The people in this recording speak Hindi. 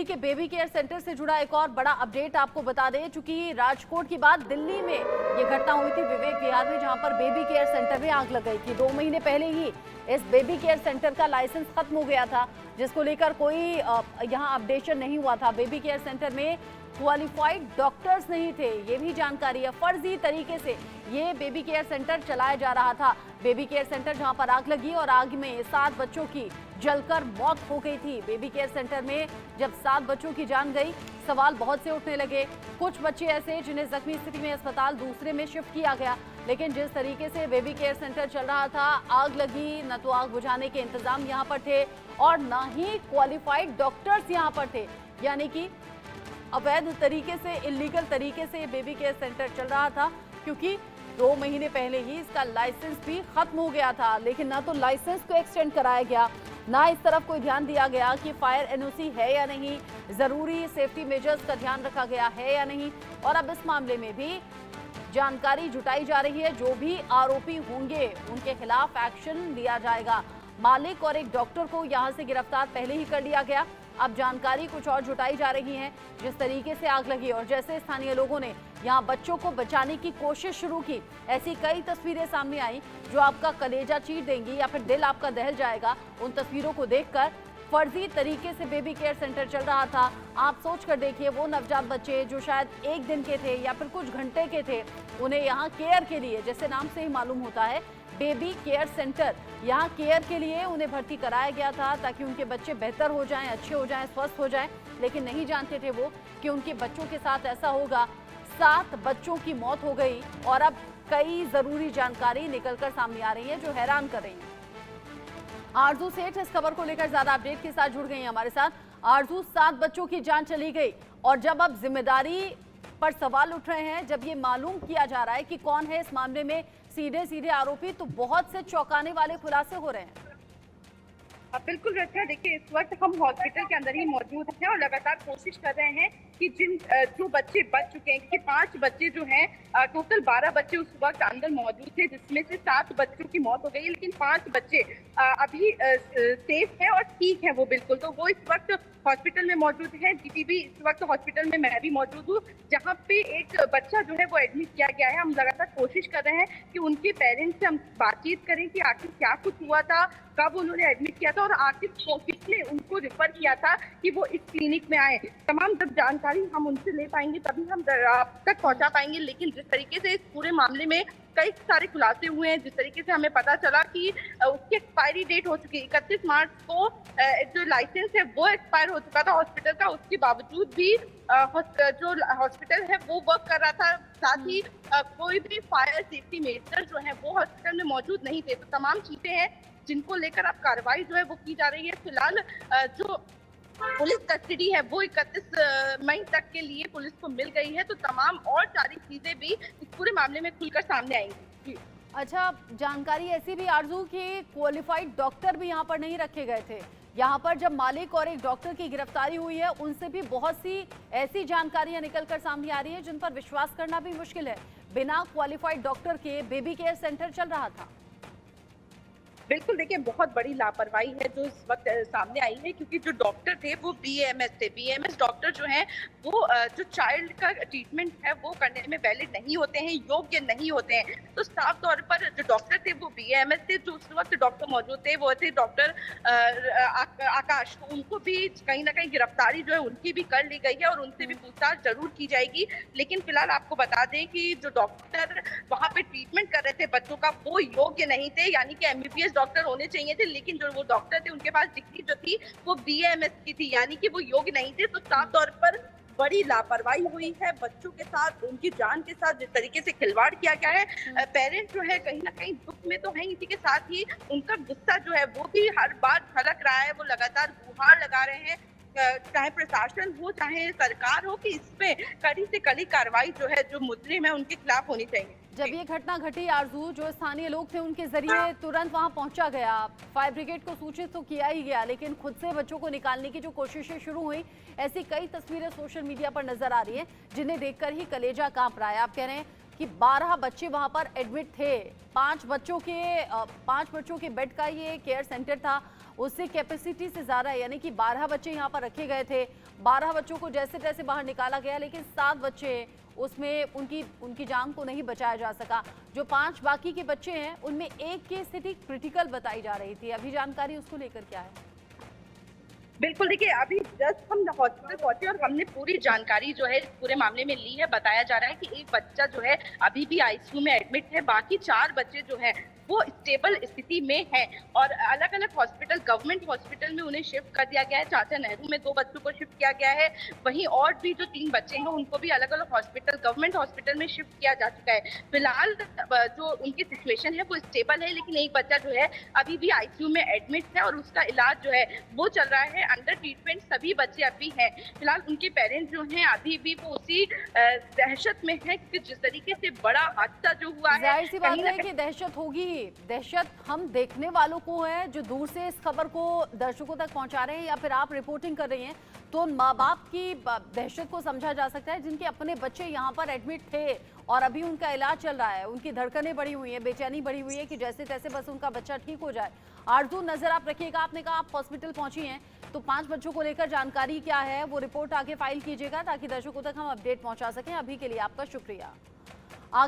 दिल्ली के बेबी केयर सेंटर से जुड़ा एक और बड़ा अपडेट आपको बता दें, चूंकि राजकोट के बाद दिल्ली में ये घटना हुई थी विवेक विहार में, जहां पर बेबी केयर सेंटर में आग लग गई थी। 2 महीने पहले ही इस बेबी केयर सेंटर का लाइसेंस खत्म हो गया था, जिसको लेकर कोई यहाँ अपडेशन नहीं हुआ था। बेबी केयर सेंटर में क्वालिफाइड डॉक्टर्स नहीं थे, ये भी जानकारी है। फर्जी तरीके से ये बेबी केयर सेंटर चलाया जा रहा था। बेबी केयर सेंटर जहां पर आग लगी और आग में 7 बच्चों की जलकर मौत हो गई थी। बेबी केयर सेंटर में जब 7 बच्चों की जान गई, सवाल बहुत से उठने लगे। कुछ बच्चे ऐसे जिन्हें जख्मी स्थिति में अस्पताल दूसरे में शिफ्ट किया गया, लेकिन जिस तरीके से बेबी केयर सेंटर चल रहा था, आग लगी, न तो आग बुझाने के इंतजाम यहाँ पर थे और न ही क्वालिफाइड डॉक्टर्स यहाँ पर थे। यानी कि अवैध तरीके से, इलीगल तरीके से बेबी केयर सेंटर चल रहा था, क्योंकि 2 महीने पहले ही इसका लाइसेंस भी खत्म हो गया था। लेकिन ना तो लाइसेंस को एक्सटेंड कराया गया, ना इस तरफ कोई ध्यान दिया गया कि फायर एनओसी है या नहीं, जरूरी सेफ्टी मेजर्स का ध्यान रखा गया है या नहीं। और अब इस मामले में भी जानकारी जुटाई जा रही है। जो भी आरोपी होंगे उनके खिलाफ एक्शन लिया जाएगा। मालिक और एक डॉक्टर को यहां से गिरफ्तार पहले ही कर लिया गया। अब जानकारी कुछ और जुटाई जा रही है। जिस तरीके से आग लगी और जैसे स्थानीय लोगों ने यहाँ बच्चों को बचाने की कोशिश शुरू की, ऐसी कई तस्वीरें सामने आई जो आपका कलेजा चीर देंगी या फिर दिल आपका दहल जाएगा। उन तस्वीरों को देखकर फर्जी तरीके से बेबी केयर सेंटर चल रहा था। आप सोच कर देखिए, वो नवजात बच्चे जो शायद 1 दिन के थे या फिर कुछ घंटे के थे, उन्हें यहाँ केयर के लिए, जैसे नाम से ही मालूम होता है, बेबी केयर सेंटर, यहाँ केयर के लिए उन्हें भर्ती कराया गया था ताकि उनके बच्चे बेहतर हो जाएं, अच्छे हो जाएं, स्वस्थ हो जाएं। लेकिन नहीं जानते थे वो कि उनके बच्चों के साथ ऐसा होगा। 7 बच्चों की मौत हो गई और अब कई जरूरी जानकारी निकलकर सामने आ रही है जो हैरान कर रही है। आरजू सेठ इस खबर को लेकर ज्यादा अपडेट के साथ जुड़ गई हमारे साथ। आरजू, 7 बच्चों की जान चली गई और जब अब जिम्मेदारी पर सवाल उठ रहे हैं, जब ये मालूम किया जा रहा है कि कौन है इस मामले में सीधे आरोपी, तो बहुत से चौंकाने वाले खुलासे हो रहे हैं। बिल्कुल रक्षा, देखिए इस वक्त हम हॉस्पिटल के अंदर ही मौजूद हैं और लगातार कोशिश कर रहे हैं कि जो बच्चे बच चुके हैं, कि 5 बच्चे जो हैं, टोटल 12 बच्चे उस वक्त अंदर मौजूद थे, जिसमें से 7 बच्चों की मौत हो गई, लेकिन 5 बच्चे अभी सेफ हैं और ठीक है वो बिल्कुल। तो वो इस वक्त हॉस्पिटल में मौजूद है। जीटीबी इस वक्त हॉस्पिटल में मैं भी मौजूद हूँ, जहाँ पे एक बच्चा जो है वो एडमिट किया गया है। हम लगातार कोशिश कर रहे हैं कि उनके पेरेंट्स से हम बातचीत करें कि आखिर क्या कुछ हुआ था, कब उन्होंने एडमिट किया था और आखिर किसने उनको रेफर किया था कि वो इस क्लिनिक में आए। तमाम जब जानकारी हम उनसे ले पाएंगे तभी हम आप तक पहुंचा पाएंगे। लेकिन जिस तरीके से इस पूरे मामले में कई सारे खुलासे हुए हैं, जिस तरीके से हमें पता चला कि उसकी एक्सपायरी डेट हो चुकी है, 31 मार्च को जो लाइसेंस है वो एक्सपायर हो चुका था हॉस्पिटल का। उसके बावजूद भी जो हॉस्पिटल है वो वर्क कर रहा था। साथ ही कोई भी फायर सेफ्टी मेजर जो है वो हॉस्पिटल में मौजूद नहीं थे। तो तमाम चीजें हैं जिनको लेकर अब कार्रवाई जो है वो की जा रही है। फिलहाल जो पुलिस कस्टडी है वो 31 मई तक के लिए पुलिस को मिल गई है। तो तमाम और सारी चीजें भी इस पूरे मामले में खुलकर सामने आएंगी। अच्छा, जानकारी ऐसी भी आरजू कि क्वालिफाइड डॉक्टर भी यहाँ पर नहीं रखे गए थे। यहाँ पर जब मालिक और एक डॉक्टर की गिरफ्तारी हुई है, उनसे भी बहुत सी ऐसी जानकारियां निकलकर सामने आ रही है जिन पर विश्वास करना भी मुश्किल है। बिना क्वालिफाइड डॉक्टर के बेबी केयर सेंटर चल रहा था। बिल्कुल, देखिए बहुत बड़ी लापरवाही है जो इस वक्त सामने आई है, क्योंकि जो डॉक्टर थे वो बीएमएस थे। बीएमएस डॉक्टर जो हैं वो जो चाइल्ड का ट्रीटमेंट है वो करने में वैलिड नहीं होते हैं, योग्य नहीं होते हैं। तो साफ तौर पर जो डॉक्टर थे वो बीएमएस थे। जो उस वक्त डॉक्टर मौजूद थे वो थे डॉक्टर आकाश। तो उनको भी कहीं ना कहीं गिरफ्तारी जो है उनकी भी कर ली गई है और उनसे भी पूछताछ जरूर की जाएगी। लेकिन फिलहाल आपको बता दें कि जो डॉक्टर वहाँ पे ट्रीटमेंट कर रहे थे बच्चों का वो योग्य नहीं थे, यानी कि एमबीबीएस डॉक्टर होने चाहिए थे। लेकिन जो वो डॉक्टर थे उनके पास डिग्री जो थी वो बीएमएस की थी, यानी कि वो योग्य नहीं थे। तो साफ तौर पर बड़ी लापरवाही हुई है बच्चों के साथ, उनकी जान के साथ जिस तरीके से खिलवाड़ किया गया है। पेरेंट्स जो है कहीं ना कहीं दुख में तो है, इसी के साथ ही उनका गुस्सा जो है वो भी हर बार झलक रहा है। वो लगातार गुहार लगा रहे हैं, चाहे प्रशासन हो चाहे सरकार हो, कि इसमें कड़ी से कड़ी कार्रवाई जो है, जो मुजरिम है उनके खिलाफ होनी चाहिए। जब ये घटना घटी आरजू, जो स्थानीय लोग थे उनके जरिए तुरंत वहां पहुंचा गया, फायर ब्रिगेड को सूचित तो किया ही गया, लेकिन खुद से बच्चों को निकालने की जो कोशिशें शुरू हुई, ऐसी कई तस्वीरें सोशल मीडिया पर नजर आ रही हैं जिन्हें देखकर ही कलेजा कांप रहा है। आप कह रहे हैं कि 12 बच्चे वहां पर एडमिट थे। 5 बच्चों के बेड का ये केयर सेंटर था, उससे कैपेसिटी से ज्यादा, यानी कि 12 बच्चे यहाँ पर रखे गए थे। 12 बच्चों को जैसे तैसे बाहर निकाला गया, लेकिन 7 बच्चे उसमें उनकी जान को नहीं बचाया जा सका। जो 5 बाकी के बच्चे हैं उनमें एक की स्थिति क्रिटिकल बताई जा रही थी। अभी जानकारी उसको लेकर क्या है? बिल्कुल, देखिए अभी जस्ट हम हॉस्पिटल पहुंचे और हमने पूरी जानकारी जो है इस पूरे मामले में ली है। बताया जा रहा है कि एक बच्चा जो है अभी भी आईसीयू में एडमिट है, बाकी 4 बच्चे जो हैं वो स्टेबल स्थिति में हैं और अलग अलग हॉस्पिटल, गवर्नमेंट हॉस्पिटल में उन्हें शिफ्ट कर दिया गया है। चाचा नेहरू में 2 बच्चों को शिफ्ट किया गया है, वहीं और भी जो 3 बच्चे हैं उनको भी अलग अलग हॉस्पिटल, गवर्नमेंट हॉस्पिटल में शिफ्ट किया जा चुका है। फिलहाल जो उनकी सिचुएशन है वो स्टेबल है, लेकिन एक बच्चा जो है अभी भी आईसीयू में एडमिट है और उसका इलाज जो है वो चल रहा है, अंडर ट्रीटमेंट सभी बच्चे अभी हैं। फिलहाल उनके पेरेंट्स जो हैं अभी भी वो उसी दहशत में है कि जिस तरीके से बड़ा हादसा जो हुआ है, जाहिर सी बात है कि दहशत होगी। दहशत हम देखने वालों को है जो दूर से इस खबर को दर्शकों तक पहुंचा रहे हैं या फिर आप रिपोर्टिंग कर रही हैं, तो उन माँ बाप की दहशत को समझा जा सकता है जिनके अपने बच्चे यहाँ पर एडमिट थे और अभी उनका इलाज चल रहा है। उनकी धड़कनें बढ़ी हुई हैं, बेचैनी बढ़ी हुई है कि जैसे तैसे बस उनका बच्चा ठीक हो जाए। आरजू, नजर आप रखिएगा। आपने कहा आप हॉस्पिटल पहुंची हैं, तो 5 बच्चों को लेकर जानकारी क्या है वो रिपोर्ट आगे फाइल कीजिएगा ताकि दर्शकों तक हम अपडेट पहुंचा सकें। अभी के लिए आपका शुक्रिया।